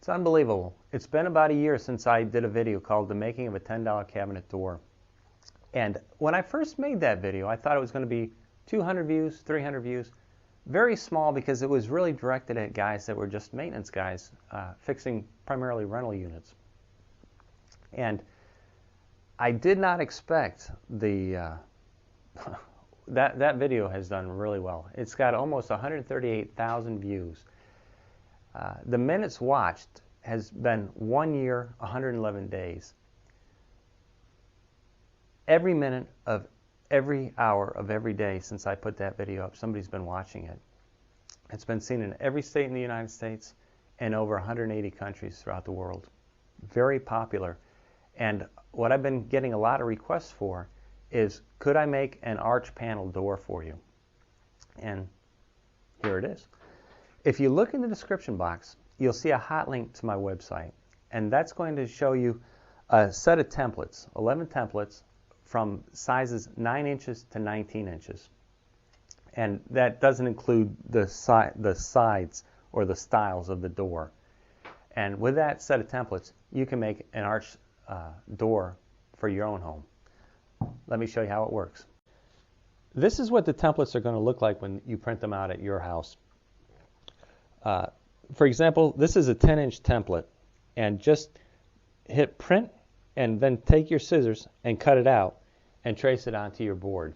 It's unbelievable. It's been about a year since I did a video called The Making of a $10 Cabinet Door. And when I first made that video, I thought it was going to be 200 views, 300 views. Very small because it was really directed at guys that were just maintenance guys, fixing primarily rental units. And I did not expect that video has done really well. It's got almost 138,000 views. The minutes watched has been 1 year, 111 days. Every minute of every hour of every day since I put that video up, somebody's been watching it. It's been seen in every state in the United States and over 180 countries throughout the world. Very popular. And what I've been getting a lot of requests for is, could I make an arch panel door for you? And here it is. If you look in the description box, you'll see a hot link to my website. And that's going to show you a set of templates, 11 templates from sizes 9 inches to 19 inches. And that doesn't include the sides or the styles of the door. And with that set of templates, you can make an arch door for your own home. Let me show you how it works. This is what the templates are going to look like when you print them out at your house. For example, this is a 10-inch template, and just hit print and then take your scissors and cut it out and trace it onto your board.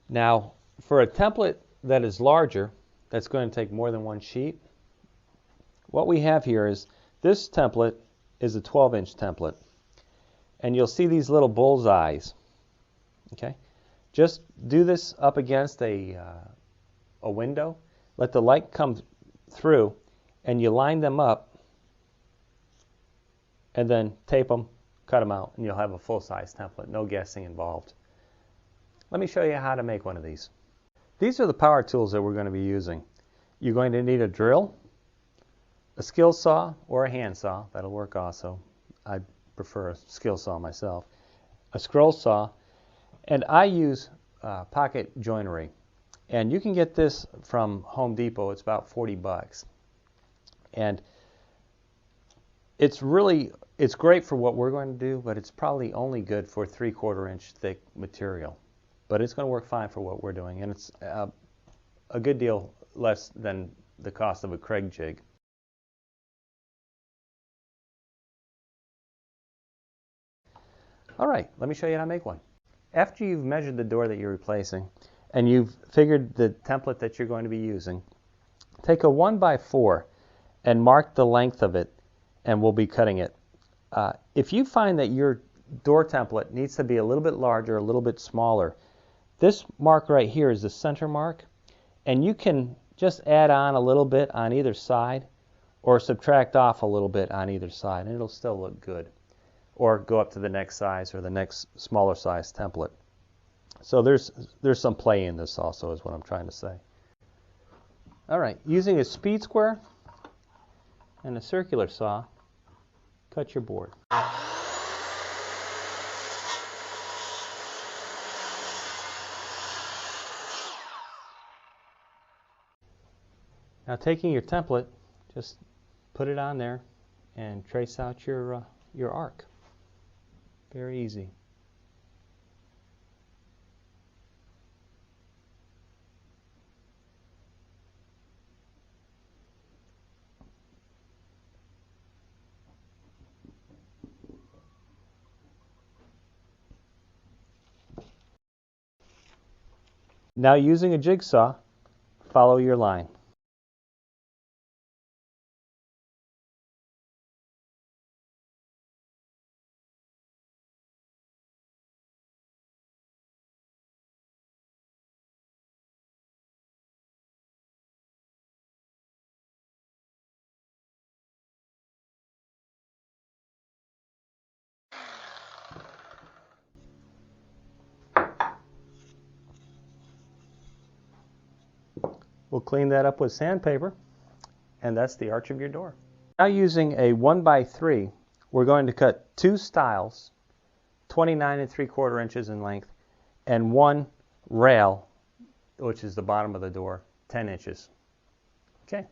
Now, for a template that is larger, that's going to take more than one sheet, what we have here is this template is a 12-inch template, and you'll see these little bullseyes. Okay, just do this up against a window. Let the light come through, and you line them up, and then tape them, cut them out, and you'll have a full-size template. No guessing involved. Let me show you how to make one of these. These are the power tools that we're going to be using. You're going to need a drill, a skill saw, or a hand saw. That'll work also. I prefer a skill saw myself. A scroll saw, and I use pocket joinery. And you can get this from Home Depot. It's about 40 bucks. And it's great for what we're going to do, but it's probably only good for 3/4 inch thick material. But it's going to work fine for what we're doing. And it's a good deal less than the cost of a Craig jig. All right, let me show you how to make one. After you've measured the door that you're replacing, and you've figured the template that you're going to be using, take a 1x4 and mark the length of it, and we'll be cutting it. If you find that your door template needs to be a little bit larger, a little bit smaller, this mark right here is the center mark, and you can just add on a little bit on either side or subtract off a little bit on either side, and it'll still look good. Or go up to the next size or the next smaller size template. So there's some play in this also, is what I'm trying to say. All right, using a speed square and a circular saw, cut your board. Now, taking your template, just put it on there and trace out your arc. Very easy. Now, using a jigsaw, follow your line. We'll clean that up with sandpaper, and that's the arch of your door. Now, using a 1x3, we're going to cut 2 stiles, 29 3/4 inches in length, and 1 rail, which is the bottom of the door, 10 inches. Okay.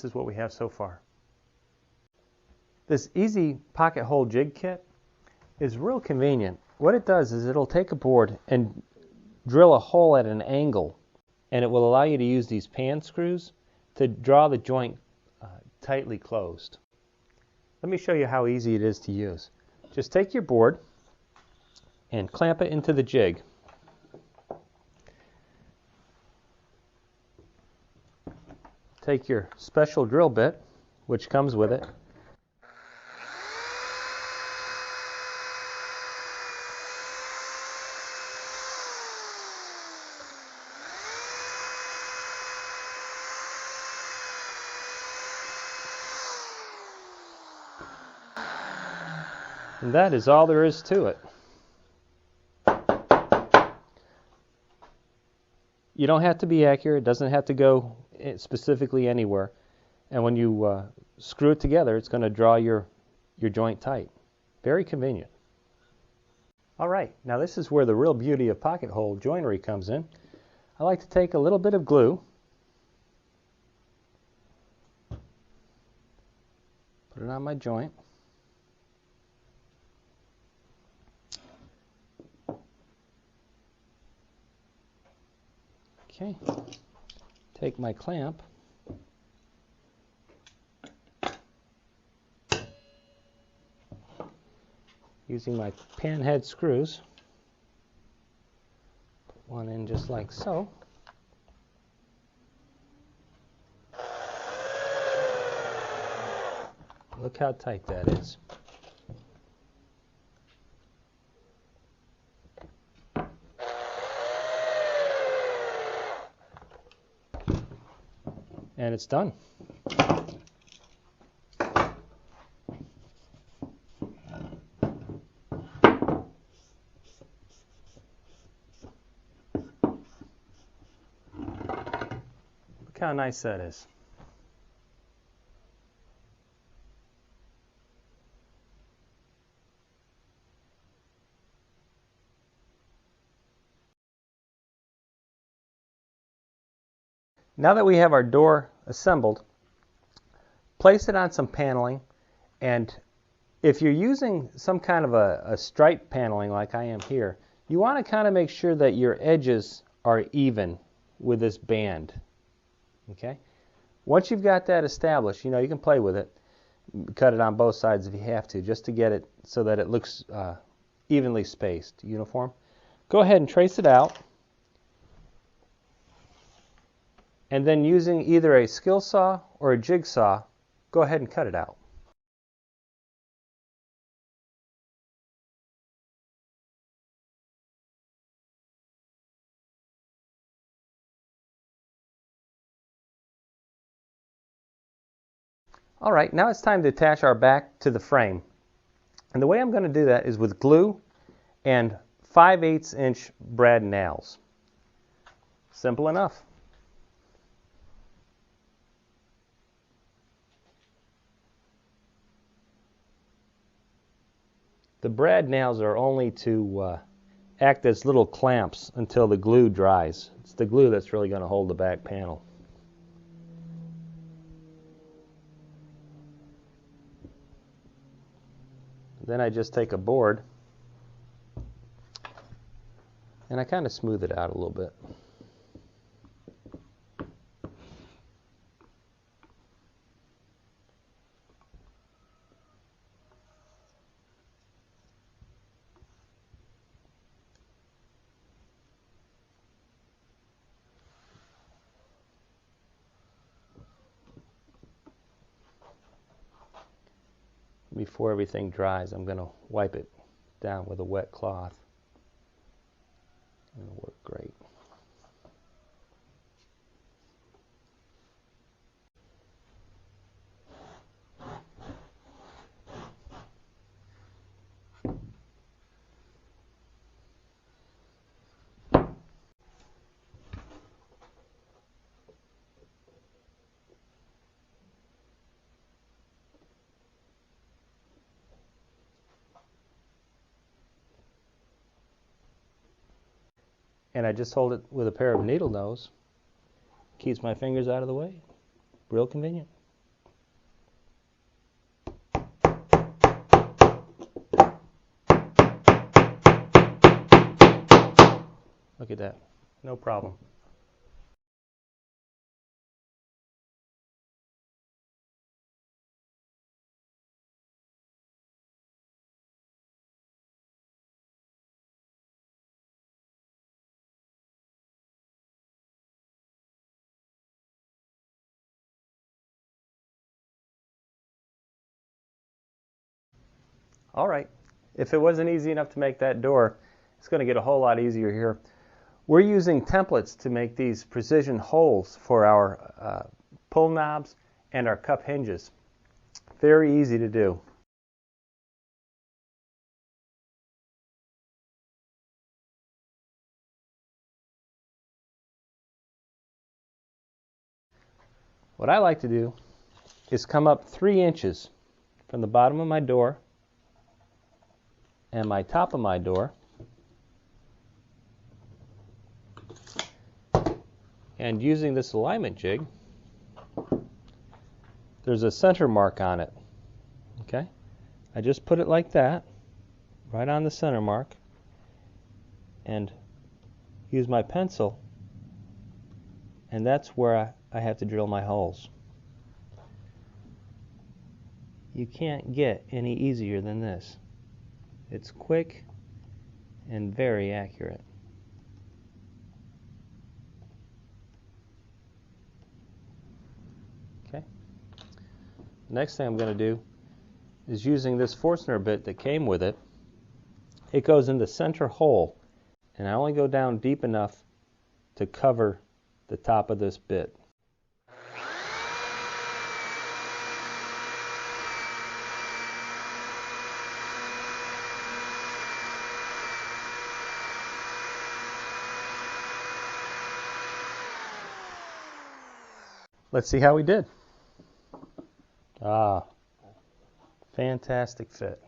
this is what we have so far. This easy pocket hole jig kit is real convenient. What it does is it'll take a board and drill a hole at an angle, and it will allow you to use these pan screws to draw the joint tightly closed. Let me show you how easy it is to use. Just take your board and clamp it into the jig. Take your special drill bit, which comes with it, and that is all there is to it. You don't have to be accurate. It doesn't have to go specifically anywhere. And when you screw it together, it's going to draw your joint tight. Very convenient. All right, now this is where the real beauty of pocket hole joinery comes in. I like to take a little bit of glue, put it on my joint. Okay, take my clamp, using my pan head screws, put one in just like so. Look how tight that is. And it's done. Look how nice that is. Now that we have our door assembled, place it on some paneling, and if you're using some kind of a stripe paneling like I am here, you want to kind of make sure that your edges are even with this band. Okay? Once you've got that established, you know, you can play with it, cut it on both sides if you have to, just to get it so that it looks evenly spaced, uniform. Go ahead and trace it out. And then using either a skill saw or a jigsaw, go ahead and cut it out. All right, now it's time to attach our back to the frame. And the way I'm going to do that is with glue and 5/8" brad nails. Simple enough. The brad nails are only to act as little clamps until the glue dries. It's the glue that's really going to hold the back panel. Then I just take a board and I kind of smooth it out a little bit. Before everything dries, I'm going to wipe it down with a wet cloth. It'll work great. And I just hold it with a pair of needle nose. Keeps my fingers out of the way. Real convenient. Look at that. No problem. All right. If it wasn't easy enough to make that door, it's going to get a whole lot easier here. We're using templates to make these precision holes for our pull knobs and our cup hinges. Very easy to do. What I like to do is come up 3 inches from the bottom of my door and my top of my door, and using this alignment jig, there's a center mark on it. Okay, I just put it like that, right on the center mark, and use my pencil, and that's where I have to drill my holes. You can't get any easier than this. It's quick and very accurate. Okay. The next thing I'm going to do is using this Forstner bit that came with it. It goes in the center hole, and I only go down deep enough to cover the top of this bit. Let's see how we did. Ah, fantastic fit.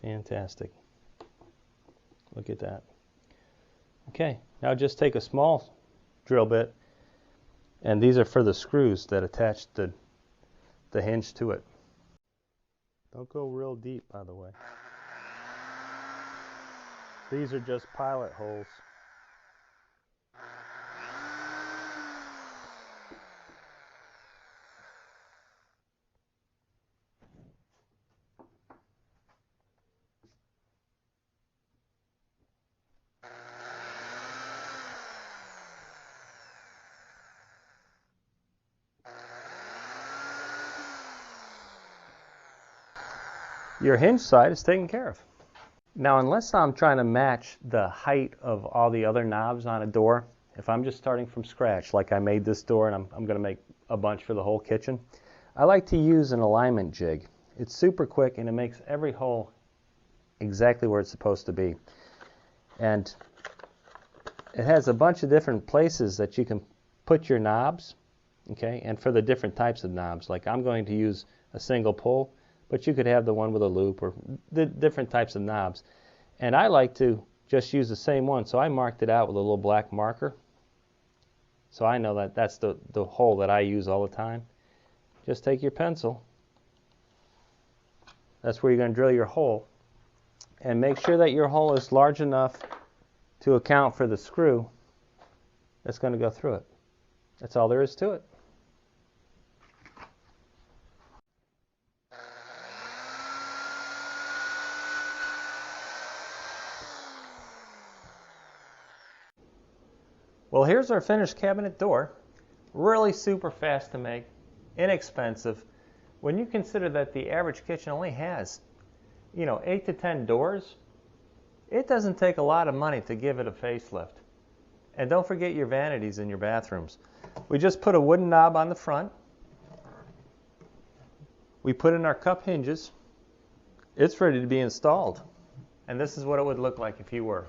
Fantastic. Look at that. Okay, now just take a small drill bit, and these are for the screws that attach the hinge to it. Don't go real deep, by the way. These are just pilot holes. Your hinge side is taken care of. Now, unless I'm trying to match the height of all the other knobs on a door, if I'm just starting from scratch, like I made this door and I'm going to make a bunch for the whole kitchen, I like to use an alignment jig. It's super quick and it makes every hole exactly where it's supposed to be. And it has a bunch of different places that you can put your knobs, okay, and for the different types of knobs. Like I'm going to use a single pull, but you could have the one with a loop or the different types of knobs. And I like to just use the same one, so I marked it out with a little black marker. So I know that that's the hole that I use all the time. Just take your pencil. That's where you're going to drill your hole. And make sure that your hole is large enough to account for the screw that's going to go through it. That's all there is to it. Well, here's our finished cabinet door. Really super fast to make, inexpensive. When you consider that the average kitchen only has, 8 to 10 doors, it doesn't take a lot of money to give it a facelift. And don't forget your vanities in your bathrooms. We just put a wooden knob on the front. We put in our cup hinges. It's ready to be installed. And this is what it would look like if you were.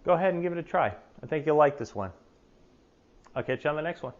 Go ahead and give it a try. I think you'll like this one. I'll catch you on the next one.